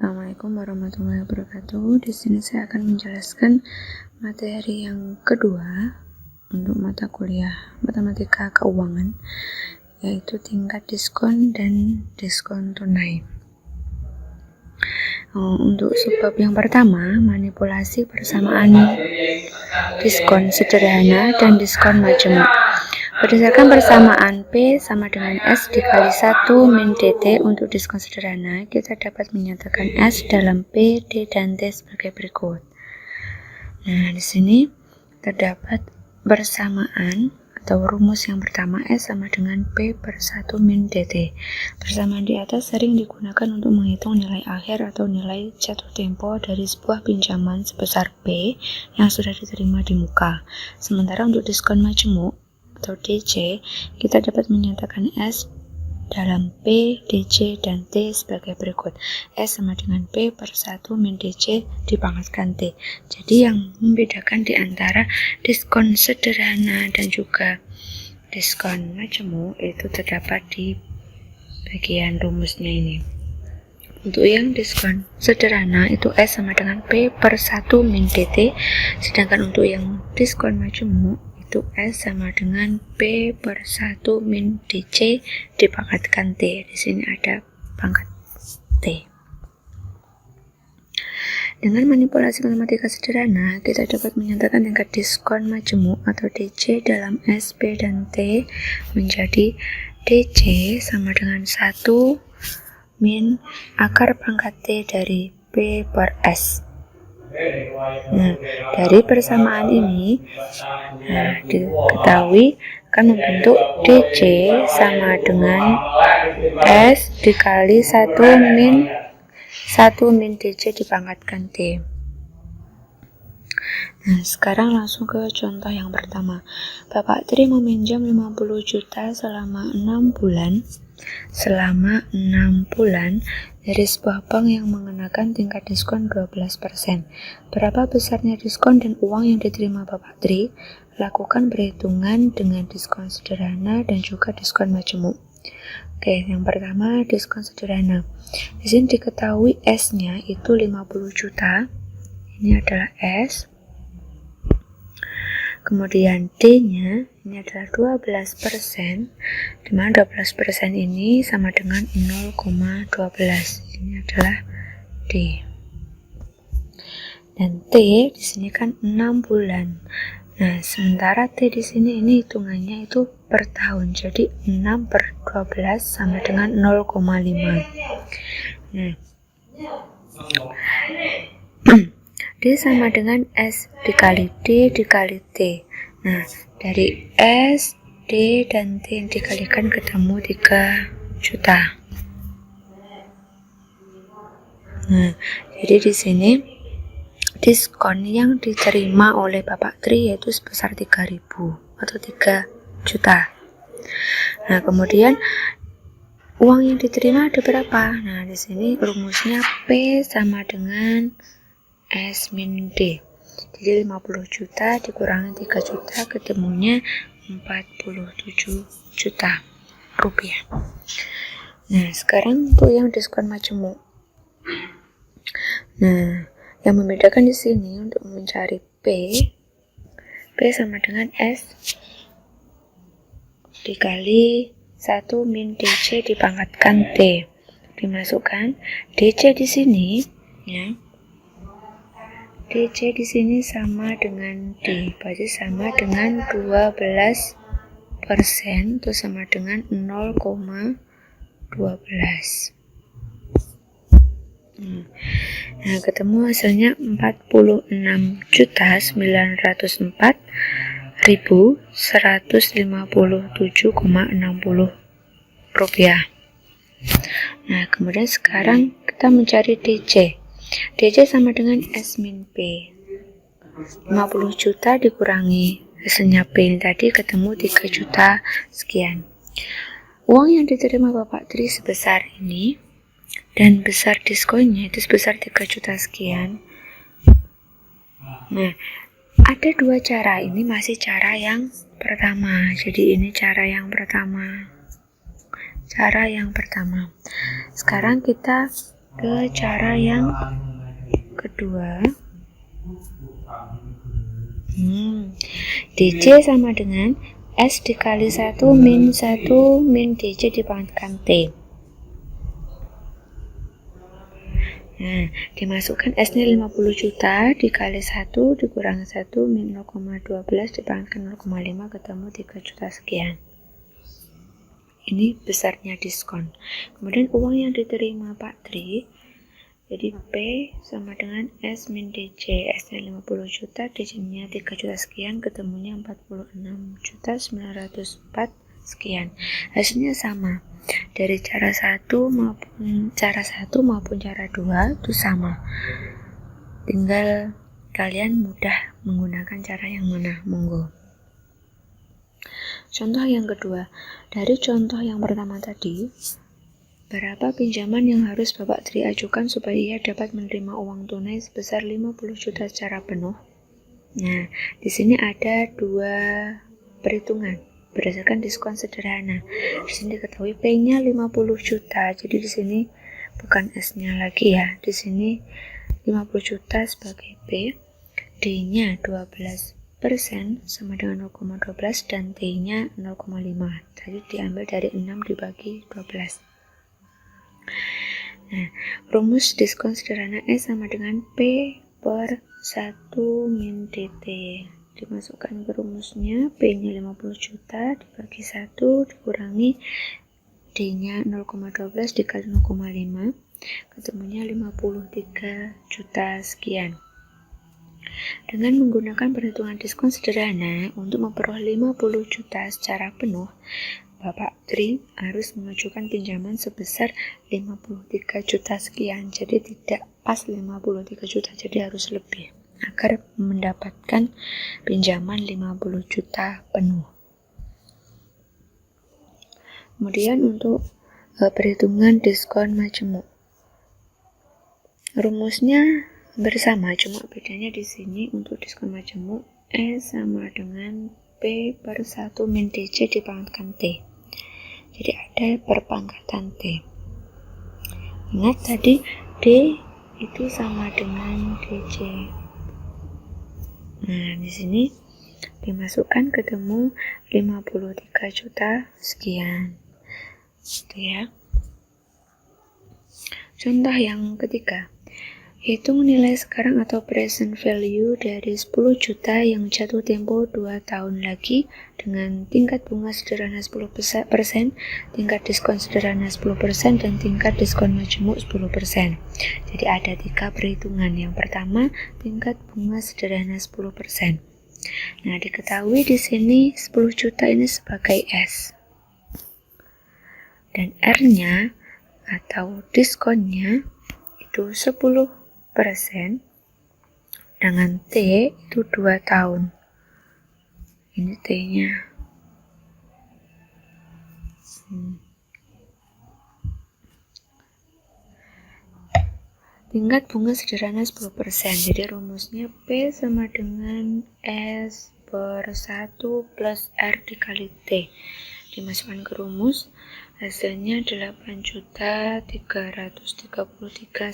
Assalamualaikum warahmatullahi wabarakatuh. Di sini saya akan menjelaskan materi yang kedua untuk mata kuliah Matematika Keuangan, yaitu tingkat diskon dan diskon tunai. Untuk subbab yang pertama, manipulasi persamaan diskon sederhana dan diskon majemuk. Berdasarkan persamaan P sama dengan S dikali 1 min DT untuk diskon sederhana, kita dapat menyatakan S dalam P, D, dan T sebagai berikut. Nah, di sini terdapat persamaan atau rumus yang pertama, S sama dengan P per 1 min DT. Persamaan di atas sering digunakan untuk menghitung nilai akhir atau nilai jatuh tempo dari sebuah pinjaman sebesar P yang sudah diterima di muka. Sementara untuk diskon majemuk atau DC, kita dapat menyatakan S dalam P, DC, dan T sebagai berikut. S sama dengan P per 1 min DC dipangkatkan T. Jadi yang membedakan di antara diskon sederhana dan juga diskon majemuk itu terdapat di bagian rumusnya ini. Untuk yang diskon sederhana itu S sama dengan P per 1 min DT, sedangkan untuk yang diskon majemuk itu S sama dengan P per 1 min DC dipangkatkan T. Di sini ada pangkat T. Dengan manipulasi matematika sederhana, kita dapat menyatakan tingkat diskon majemuk atau DC dalam S, P, dan T menjadi DC sama dengan 1 min akar pangkat T dari P per S. Nah, dari persamaan ini diketahui akan membentuk DC sama dengan S dikali 1 min DC dipangkatkan T. Nah, sekarang langsung ke contoh yang pertama. Bapak Tri meminjam 50 juta selama 6 bulan dari sebuah bank yang mengenakan tingkat diskon 12%. Berapa besarnya diskon dan uang yang diterima Bapak Tri? Lakukan perhitungan dengan diskon sederhana dan juga diskon majemuk. Oke, yang pertama diskon sederhana. Di sini diketahui S-nya itu 50 juta. Ini adalah S. Kemudian D-nya ini adalah 12%, di mana 12% ini sama dengan 0,12. Ini adalah D. Dan T di sini kan 6 bulan. Nah, sementara T di sini ini hitungannya itu per tahun. Jadi 6 per 12 sama dengan 0,5. Nah, D sama dengan S dikali D dikali T. Nah, dari S, D, dan T yang dikalikan ketemu 3 juta. Nah, jadi di sini diskon yang diterima oleh Bapak Tri yaitu sebesar 3.000 atau 3 juta. Nah, kemudian uang yang diterima ada berapa? Nah, di sini rumusnya P sama dengan S min D. Jadi 50 juta dikurangi 3 juta ketemunya 47 juta rupiah. Nah, sekarang untuk yang diskon majemuk. Nah, yang membedakan di sini untuk mencari P sama dengan S dikali 1 min DC dipangkatkan T. Dimasukkan DC di sini ya. DC di sini sama dengan D, berarti sama dengan 12%, itu sama dengan 0,12. Nah, ketemu hasilnya 46.154.157,60 rupiah. Nah, kemudian sekarang kita mencari DC. DC sama dengan S min P. 50 juta dikurangi hasilnya P ini tadi ketemu 3 juta sekian. Uang yang diterima Bapak Tri sebesar ini dan besar diskonnya itu sebesar 3 juta sekian. Nah, ada dua cara. Ini masih cara yang pertama. Jadi ini cara yang pertama. Sekarang kita ke cara yang kedua. DJ sama dengan S dikali 1 min DJ dipangkatkan T. Nah, dimasukkan S-nya 50 juta dikali 1 dikurangi 1 min 0,12 dipangkatkan 0,5 ketemu 3 juta sekian. Ini besarnya diskon. Kemudian uang yang diterima Pak Tri, jadi P sama dengan S min DJ. S-nya 50 juta, DJ-nya 3 juta sekian, ketemunya 46.904 sekian. Hasilnya sama. Dari cara 1 maupun cara 2 itu sama. Tinggal kalian mudah menggunakan cara yang mana, monggo. Contoh yang kedua, dari contoh yang pertama tadi, berapa pinjaman yang harus Bapak Tri ajukan supaya ia dapat menerima uang tunai sebesar 50 juta secara penuh? Nah, di sini ada dua perhitungan berdasarkan diskon sederhana. Di sini diketahui P-nya 50 juta. Jadi di sini bukan S-nya lagi ya. Di sini 50 juta sebagai P, D-nya 12% sama dengan 0,12 dan T-nya 0,5. Tadi diambil dari 6 dibagi 12. Nah, rumus diskon sederhana S sama dengan P per 1 min DT. Dimasukkan ke rumusnya, P-nya 50 juta dibagi 1 dikurangi D-nya 0,12 dikali 0,5, ketemunya 53 juta sekian. Dengan menggunakan perhitungan diskon sederhana untuk memperoleh 50 juta secara penuh, Bapak Tri harus mengajukan pinjaman sebesar 53 juta sekian. Jadi tidak pas 53 juta, jadi harus lebih agar mendapatkan pinjaman 50 juta penuh. Kemudian untuk perhitungan diskon majemuk, rumusnya bersama, cuma bedanya di sini untuk diskon majemuk S sama dengan P per 1 min DJ dipangkatkan T. Jadi ada perpangkatan T. Ingat tadi D itu sama dengan DJ. Nah, di sini dimasukkan ketemu 53 juta sekian. Gitu ya. Contoh yang ketiga. Hitung nilai sekarang atau present value dari 10 juta yang jatuh tempo 2 tahun lagi dengan tingkat bunga sederhana 10%, tingkat diskon sederhana 10%, dan tingkat diskon majemuk 10%. Jadi ada 3 perhitungan. Yang pertama, tingkat bunga sederhana 10%. Nah, diketahui di sini 10 juta ini sebagai S. Dan R-nya atau diskonnya itu 10%, dengan T itu 2 tahun. Ini T-nya. Tingkat bunga sederhana 10%. Jadi rumusnya P sama dengan S per 1 plus R dikali T. Dimasukkan ke rumus, hasilnya 8.333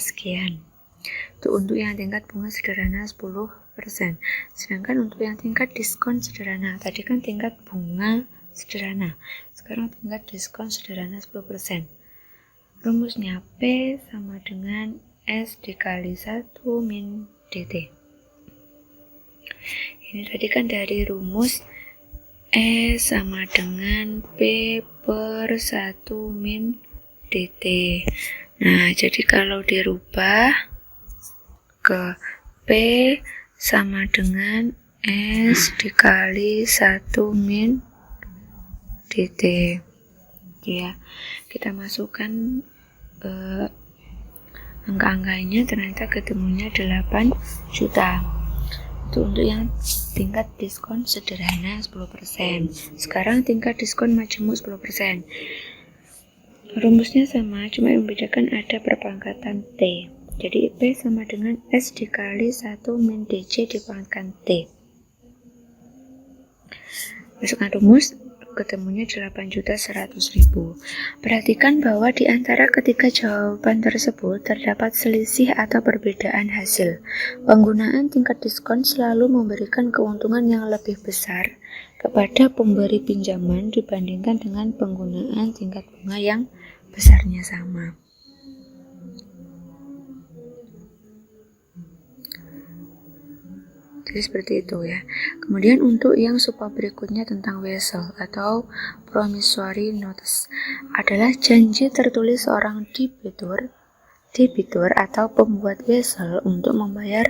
sekian. Itu untuk yang tingkat bunga sederhana 10%. Sedangkan untuk yang tingkat diskon sederhana, tadi kan tingkat bunga sederhana, sekarang tingkat diskon sederhana 10%. Rumusnya P sama dengan S dikali 1 min DT. Ini tadi kan dari rumus E sama dengan P per 1 min DT. Nah, jadi kalau dirubah ke P sama dengan S dikali 1 min DT. Ya, kita masukkan angka-angkanya, ternyata ketemunya 8 juta. Itu untuk yang tingkat diskon sederhana 10%. Sekarang tingkat diskon majemuk 10%. Rumusnya sama, cuma yang membedakan ada perpangkatan T. Jadi P sama dengan S dikali 1 min DJ dipangkatkan T. Masukkan rumus, ketemunya 8.100.000. Perhatikan bahwa di antara ketiga jawaban tersebut terdapat selisih atau perbedaan hasil. Penggunaan tingkat diskon selalu memberikan keuntungan yang lebih besar kepada pemberi pinjaman dibandingkan dengan penggunaan tingkat bunga yang besarnya sama. Jadi seperti itu ya. Kemudian untuk yang subbab berikutnya tentang wesel atau promissory notes adalah janji tertulis seorang debitur atau pembuat wesel untuk membayar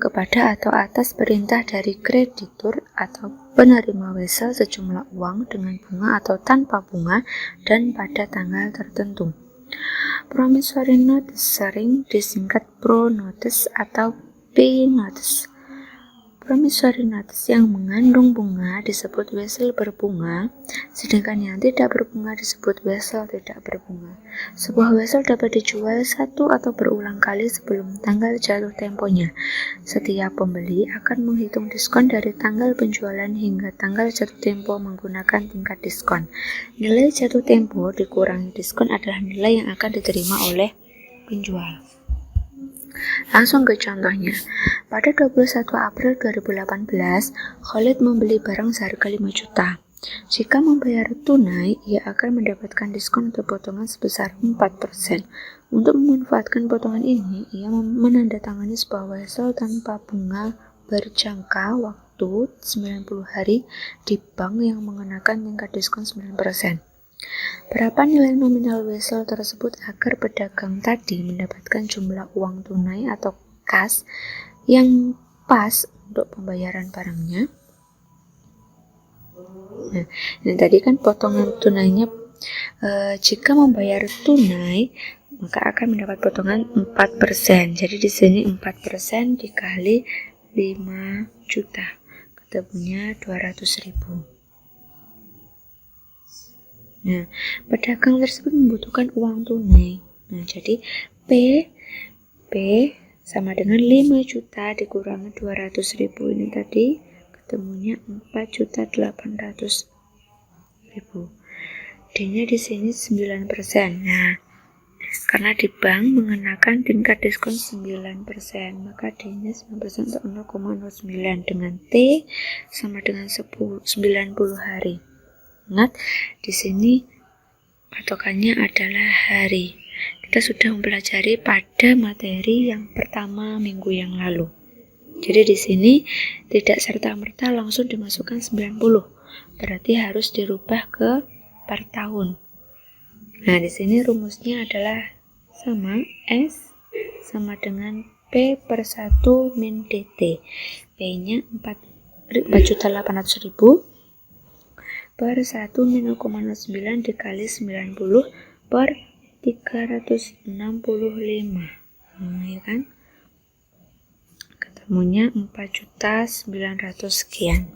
kepada atau atas perintah dari kreditur atau penerima wesel sejumlah uang dengan bunga atau tanpa bunga dan pada tanggal tertentu. Promissory notes sering disingkat pro notes atau P notes. Promissory notes yang mengandung bunga disebut wesel berbunga, sedangkan yang tidak berbunga disebut wesel tidak berbunga. Sebuah wesel dapat dijual satu atau berulang kali sebelum tanggal jatuh temponya. Setiap pembeli akan menghitung diskon dari tanggal penjualan hingga tanggal jatuh tempo menggunakan tingkat diskon. Nilai jatuh tempo dikurangi diskon adalah nilai yang akan diterima oleh penjual. Langsung ke contohnya. Pada 21 April 2018, Khalid membeli barang seharga 5 juta. Jika membayar tunai, ia akan mendapatkan diskon atau potongan sebesar 4%. Untuk memanfaatkan potongan ini, ia menandatangani sebuah wesel tanpa bunga berjangka waktu 90 hari di bank yang mengenakan tingkat diskon 9%. Berapa nilai nominal wesel tersebut agar pedagang tadi mendapatkan jumlah uang tunai atau kas yang pas untuk pembayaran barangnya? Nah, ini tadi kan potongan tunainya jika membayar tunai maka akan mendapat potongan 4%. Jadi di sini 4% dikali 5 juta. Ketemunya 200.000. Nah, pedagang tersebut membutuhkan uang tunai. Nah, jadi P sama dengan 5 juta dikurangi 200.000 ini tadi ketemunya 4.800.000. D-nya di sini 9%. Nah, karena di bank mengenakan tingkat diskon 9%, maka D-nya 9% untuk 0,09 dengan T sama dengan 90 hari. Ingat, di sini patokannya adalah hari. Kita sudah mempelajari pada materi yang pertama minggu yang lalu. Jadi di sini tidak serta-merta langsung dimasukkan 90. Berarti harus dirubah ke per tahun. Nah, di sini rumusnya adalah sama S sama dengan P per 1 min DT. P-nya 4.800.000 per 1 min 0,09 dikali 90 per 365. Nah, ya kan? Ketemunya 4.900.000 sekian.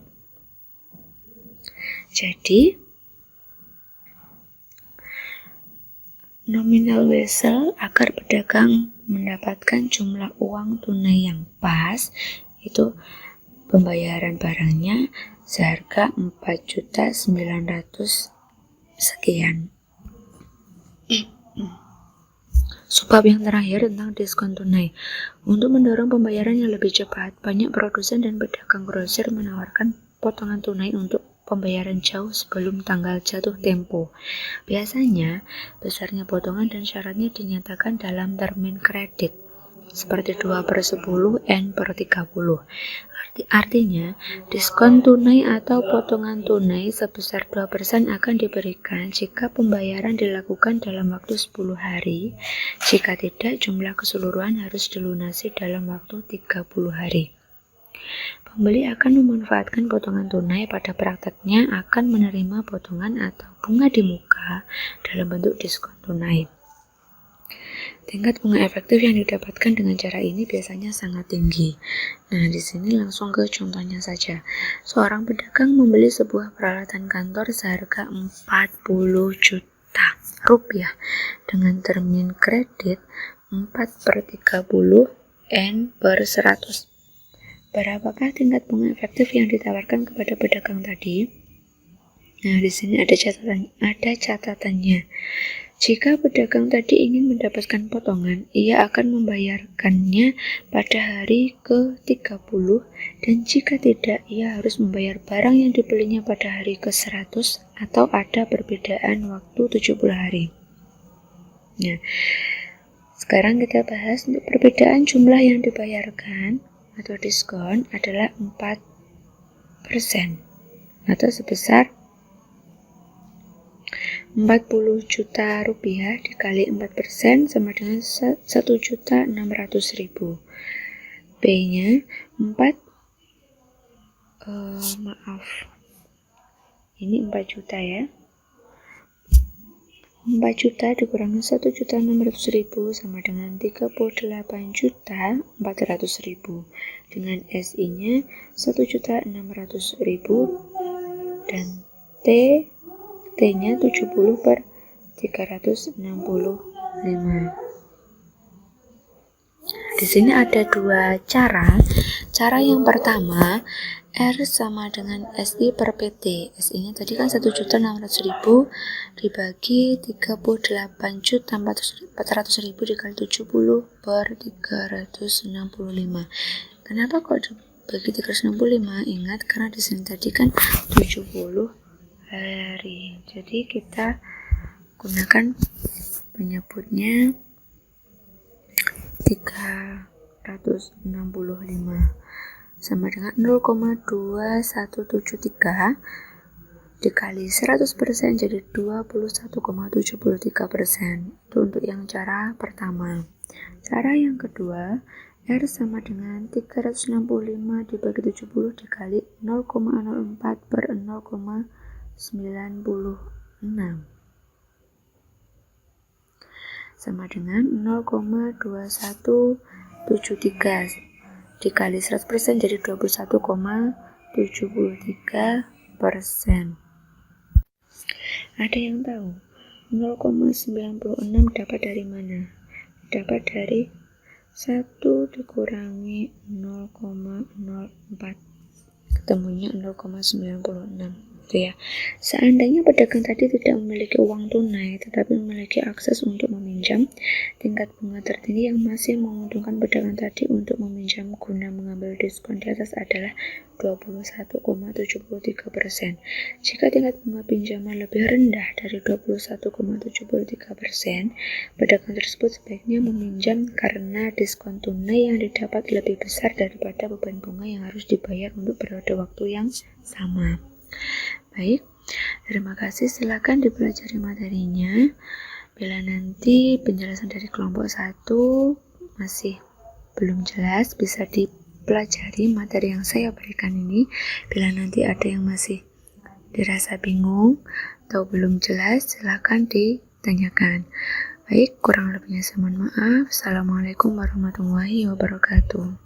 Jadi, nominal wesel agar pedagang mendapatkan jumlah uang tunai yang pas, itu pembayaran barangnya seharga 4.900.000 sekian. Subbab yang terakhir tentang diskon tunai. Untuk mendorong pembayaran yang lebih cepat, banyak produsen dan pedagang grosir menawarkan potongan tunai untuk pembayaran jauh sebelum tanggal jatuh tempo. Biasanya, besarnya potongan dan syaratnya dinyatakan dalam termin kredit, seperti 2/10 N/30. Artinya, diskon tunai atau potongan tunai sebesar 2% akan diberikan jika pembayaran dilakukan dalam waktu 10 hari. Jika tidak, jumlah keseluruhan harus dilunasi dalam waktu 30 hari. Pembeli akan memanfaatkan potongan tunai, pada prakteknya akan menerima potongan atau bunga di muka dalam bentuk diskon tunai. Tingkat bunga efektif yang didapatkan dengan cara ini biasanya sangat tinggi. Nah, di sini langsung ke contohnya saja. Seorang pedagang membeli sebuah peralatan kantor seharga 40 juta rupiah dengan termin kredit 4/30 N/100. Berapakah tingkat bunga efektif yang ditawarkan kepada pedagang tadi? Nah, di sini ada catatannya. Jika pedagang tadi ingin mendapatkan potongan, ia akan membayarkannya pada hari ke-30, dan jika tidak, ia harus membayar barang yang dibelinya pada hari ke-100 atau ada perbedaan waktu 70 hari. Nah, sekarang kita bahas untuk perbedaan jumlah yang dibayarkan atau diskon adalah 4% atau sebesar 40 juta rupiah dikali 4% sama dengan 1.600.000. B-nya 4 juta ya. 4 juta dikurangi 1.600.000 sama dengan 38.400.000. Dengan SI-nya 1.600.000 dan T-nya 70/365. Di sini ada dua cara. Cara yang pertama, R sama dengan SI per PT. SI-nya tadi kan 1.600.000 dibagi 38.400.000 dikali 70/365. Kenapa kok dibagi 365? Ingat, karena di sini tadi kan 70 hari. Jadi kita gunakan penyebutnya 365 sama dengan 0,2173 dikali 100% jadi 21,73%. Itu untuk yang cara pertama. Cara yang kedua, R sama dengan 365 dibagi 70 dikali 0,04/0,96 sama dengan 0,2173 dikali 100% jadi 21,73%. Ada yang tahu 0,96 dapat dari mana? Dapat dari 1 dikurangi 0,04, ketemunya 0,96 gitu ya. Seandainya pedagang tadi tidak memiliki uang tunai tetapi memiliki akses untuk meminjam, tingkat bunga tertinggi yang masih menguntungkan pedagang tadi untuk meminjam guna mengambil diskon di atas adalah 21,73%. Jika tingkat bunga pinjaman lebih rendah dari 21,73%, pedagang tersebut sebaiknya meminjam karena diskon tunai yang didapat lebih besar daripada beban bunga yang harus dibayar untuk periode waktu yang sama. Baik, terima kasih. Silakan dipelajari materinya. Bila nanti penjelasan dari kelompok 1 masih belum jelas, bisa dipelajari materi yang saya berikan ini. Bila nanti ada yang masih dirasa bingung atau belum jelas, silakan ditanyakan. Baik, kurang lebihnya saya mohon maaf. Assalamualaikum warahmatullahi wabarakatuh.